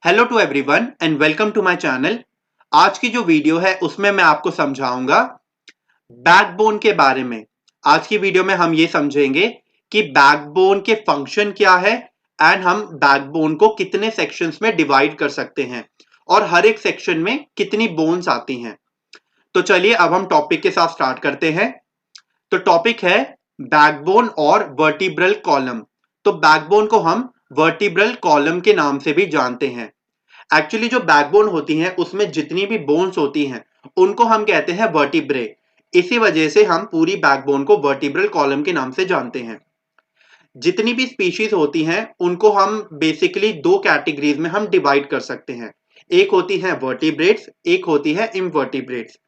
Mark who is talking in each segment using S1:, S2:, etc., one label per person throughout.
S1: Hello to everyone and welcome to my channel. आज की जो वीडियो है उसमें मैं आपको समझाऊंगा बैकबोन के बारे में। आज की वीडियो में हम ये समझेंगे कि बैकबोन के फंक्शन क्या है एंड हम बैकबोन को कितने सेक्शंस में डिवाइड कर सकते हैं और हर एक सेक्शन में कितनी बोन्स आती हैं। तो चलिए अब हम टॉपिक के साथ स्टार्ट करते हैं। तो टॉपिक है बैकबोन और वर्टिब्रल कॉलम। तो बैकबोन को हम वर्टिब्रल कॉलम के नाम से भी जानते हैं। एक्चुअली जो बैकबोन होती है उसमें जितनी भी बोन्स होती हैं उनको हम कहते हैं वर्टिब्रे। इसी वजह से हम पूरी बैकबोन को वर्टिब्रल कॉलम के नाम से जानते हैं। जितनी भी स्पीशीज होती हैं उनको हम बेसिकली दो कैटेगरीज में हम डिवाइड कर सकते हैं। एक होती है वर्टिब्रेट्स, एक होती है इनवर्टिब्रेट्स।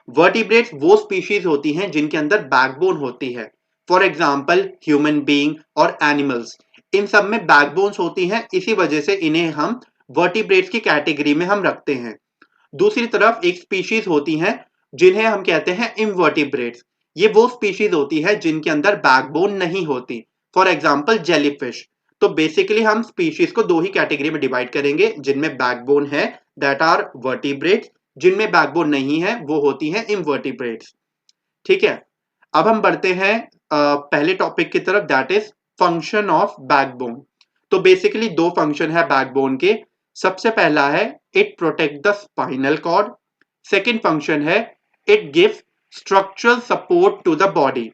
S1: वर्टिब्रेट्स वो स्पीशीज होती हैं जिनके अंदर बैकबोन होती है। फॉर एग्जाम्पल ह्यूमन बीइंग और एनिमल्स, इन सब में बैकबोन्स होती हैं, इसी वजह से इन्हें हम वर्टिब्रेट्स की कैटेगरी में हम रखते हैं। दूसरी तरफ एक स्पीशीज होती हैं जिन्हें हम कहते हैं इनवर्टिब्रेट्स। ये वो स्पीशीज होती है जिनके अंदर बैकबोन नहीं होती। For example jellyfish. तो बेसिकली हम स्पीशीज को दो ही कैटेगरी में डिवाइड करेंगे, जिनमें बैकबोन है दैट आर वर्टिब्रेट्स, जिनमें बैकबोन नहीं है वो होती है इनवर्टिब्रेट्स। ठीक है, अब हम बढ़ते हैं पहले टॉपिक की तरफ, that is function of backbone. तो बेसिकली दो फंक्शन है बैकबोन के। सबसे पहला है it protect the spinal cord. Second function है it gives structural support to the body.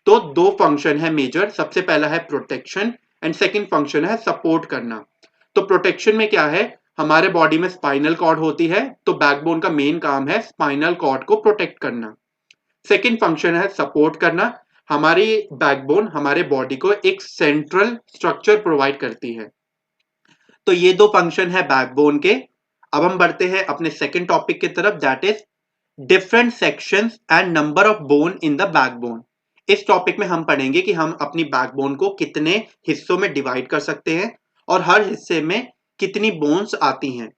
S1: तो दो फंक्शन है मेजर, सबसे पहला है प्रोटेक्शन एंड सेकंड फंक्शन है सपोर्ट करना। तो प्रोटेक्शन में क्या है, हमारे बॉडी में स्पाइनल कॉर्ड होती है, तो बैकबोन का मेन काम है स्पाइनल कॉर्ड को प्रोटेक्ट करना। सेकंड फंक्शन है सपोर्ट करना। हमारी बैकबोन हमारे बॉडी को एक सेंट्रल स्ट्रक्चर प्रोवाइड करती है। तो ये दो फंक्शन है बैकबोन के। अब हम बढ़ते हैं अपने सेकंड टॉपिक की तरफ, that is different sections and number of bone in the backbone. इस टॉपिक में हम पढ़ेंगे कि हम अपनी बैकबोन को कितने हिस्सों में डिवाइड कर सकते हैं और हर हिस्से में कितनी बोन्स आती हैं।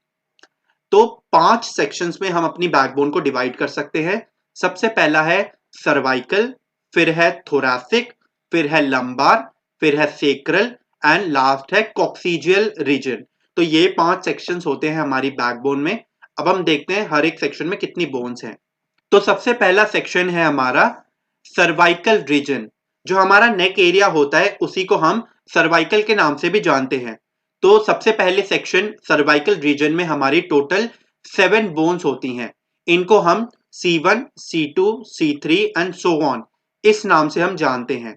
S1: तो 5 सेक्शंस में हम अपनी बैकबोन को डिवाइड कर सकते हैं। सबसे पहला है सर्वाइकल, फिर है थोरैसिक, फिर है लंबार, फिर है सेक्रल एंड लास्ट है कॉक्सीजियल रीजन। तो ये 5 सेक्शंस होते हैं हमारी बैकबोन में। अब हम देखते हैं हर एक सेक्शन में कितनी बोन्स हैं। तो सबसे पहला सेक्शन है हमारा सर्वाइकल रीजन। जो हमारा नेक एरिया होता है उसी को हम सर्वाइकल के नाम से भी जानते हैं। तो सबसे पहले सेक्शन सर्वाइकल रीजन में हमारी टोटल 7 बोन्स होती हैं। इनको हम C1, C2, C3 and so on इस नाम से हम जानते हैं।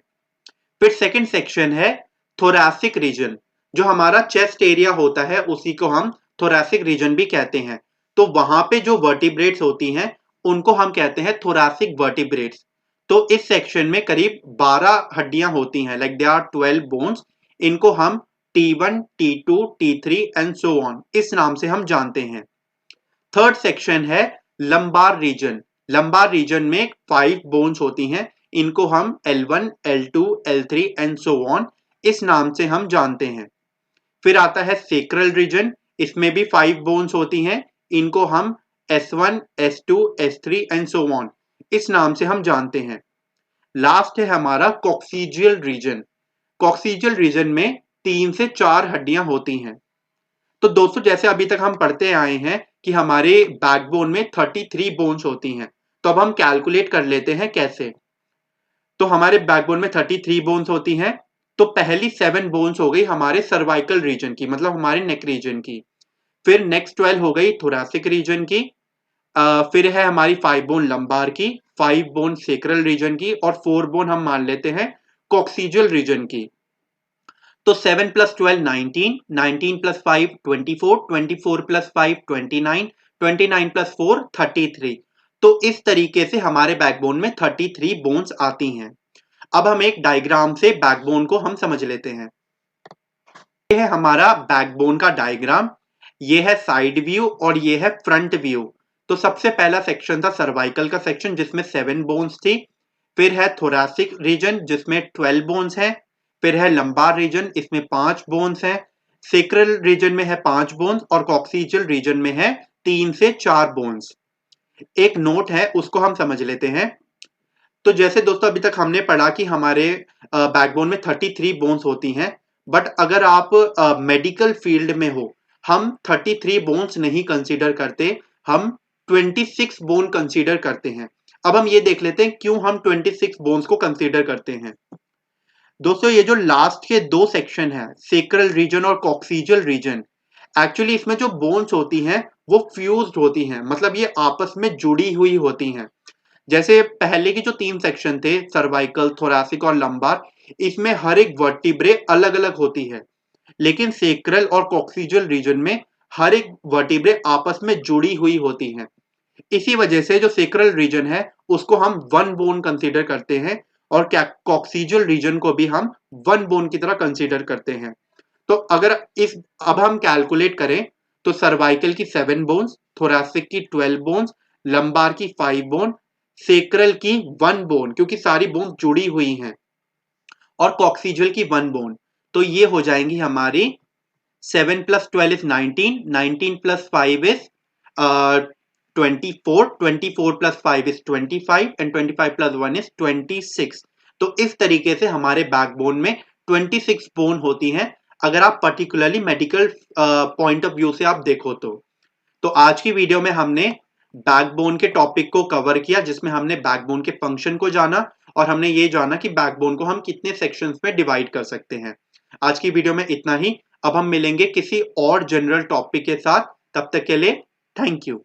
S1: फिर सेकंड सेक्शन है थोरैसिक रीजन। जो हमारा चेस्ट एरिया होता है उसी को हम थोरैसिक रीजन भी कहते हैं। तो वहां पे जो वर्टिब्रेट्स होती हैं उनको हम कहते हैं थोरैसिक वर्टिब्रेट्स। तो इस सेक्शन में करीब 12 हड्डियां होती हैं, लाइक दे आर 12 बोन्स। इनको हम T1, T2, T3 and so on इस नाम से हम जानते हैं। थर्ड सेक्शन है लंबार रीजन। लंबार रीजन में 5 बोन्स होती हैं। इनको हम L1, L2, L3 and so on इस नाम से हम जानते हैं। फिर आता है सेक्रल रीजन। इसमें भी 5 बोन्स होती हैं। इनको हम S1, S2, S3 and so on इस नाम से हम जानते हैं। लास्ट है हमारा कॉक्सीजियल रीजन। कॉक्सीजियल रीजन में 3 से 4 हड्डियां होती हैं। तो दोस्तों जैसे अभी तक हम पढ़ते आए हैं कि हमारे बैकबोन में 33 बोन्स होती हैं। तो अब हम कैलकुलेट कर लेते हैं कैसे। तो हमारे बैकबोन में 33 बोन्स होती हैं। तो पहली 7 बोन्स हो गई हमारे सर्वाइकल रीजन की, मतलब हमारे नेक रीजन की। फिर नेक्स्ट 12 हो गई थोरैसिक रीजन की। फिर है हमारी 5 बोन लंबार की, 5 बोन सेक्रल रीजन की और 4 बोन हम मान लेते हैं कॉक्सीजियल रीजन की। तो 7 प्लस 12 19, 19 प्लस 5 24, 24 प्लस 5 29, 29 प्लस 4 33। तो इस तरीके से हमारे बैकबोन में 33 बोन्स आती हैं। अब हम एक डायग्राम से बैकबोन को हम समझ लेते हैं। ये है हमारा बैकबोन का डायग्राम। ये है साइड व्यू और ये है फ्रंट व्यू। तो सबसे पहला सेक्शन था सर्वाइकल का सेक्शन जिसमें 7 बोन्स थी। फिर है थोरैसिक रीजन जिसमें 12 बोन्स हैं। फिर है लंबार रीजन, इसमें 5 बोन्स हैं। सेक्रल रीजन में है 5 बोन्स और कॉक्सीजियल रीजन में है 3 से 4 बोन्स। एक नोट है उसको हम समझ लेते हैं। तो जैसे दोस्तों अभी तक हमने पढ़ा कि हमारे बैकबोन में 33 बोन्स होती हैं। बट अगर आप मेडिकल फील्ड में हो, हम 33 बोन्स नहीं कंसीडर करते, हम 26 बोन कंसीडर करते हैं। अब हम ये देख लेते हैं क्यों हम 26 बोन्स को कंसीडर करते हैं। दोस्तों ये जो लास्ट के दो सेक्शन है, सेक्रल रीजन और कॉक्सीजल रीजन, एक्चुअली इसमें जो बोन्स होती हैं वो फ्यूज्ड होती हैं, मतलब ये आपस में जुड़ी हुई होती हैं। जैसे पहले की जो तीन सेक्शन थे, सर्वाइकल, थोरैसिक और लंबार, इसमें हर एक वर्टिब्रे अलग अलग होती है, लेकिन सेक्रल और कॉक्सीजल रीजन में हर एक वर्टिब्रे आपस में जुड़ी हुई होती हैं। इसी वजह से जो सेक्रल रीजन है उसको हम वन बोन कंसीडर करते हैं, और कॉक्सीजल रीजन को भी हम वन बोन की तरह कंसीडर करते हैं। तो अगर इस अब हम कैलकुलेट करें तो सर्वाइकल की 7 बोन्स, थोरैसिक की 12 बोन्स, लंबार की 5 बोन, सेक्रल की 1 बोन क्योंकि सारी बोन जुड़ी हुई हैं, और कॉक्सीजल की 1 बोन। तो ये हो जाएंगी हमारी 7 + 12 is 19, 19 + 5 is 24, 24 + 5 is 25 and 25 + 1 is 26। तो इस तरीके से हमारे बैकबोन में 26 बोन होती हैं, अगर आप particularly medical point of view से आप देखो तो आज की वीडियो में हमने बैकबोन के टॉपिक को कवर किया, जिसमें हमने बैकबोन के फंक्शन को जाना, और हमने ये जाना कि बैकबोन को हम कितने सेक्शंस में डिवाइड कर सकते हैं। आज की वीडियो में इतना ही। अब हम मिलेंगे किसी और जनरल टॉपिक के साथ, तब तक के लिए थैंक यू।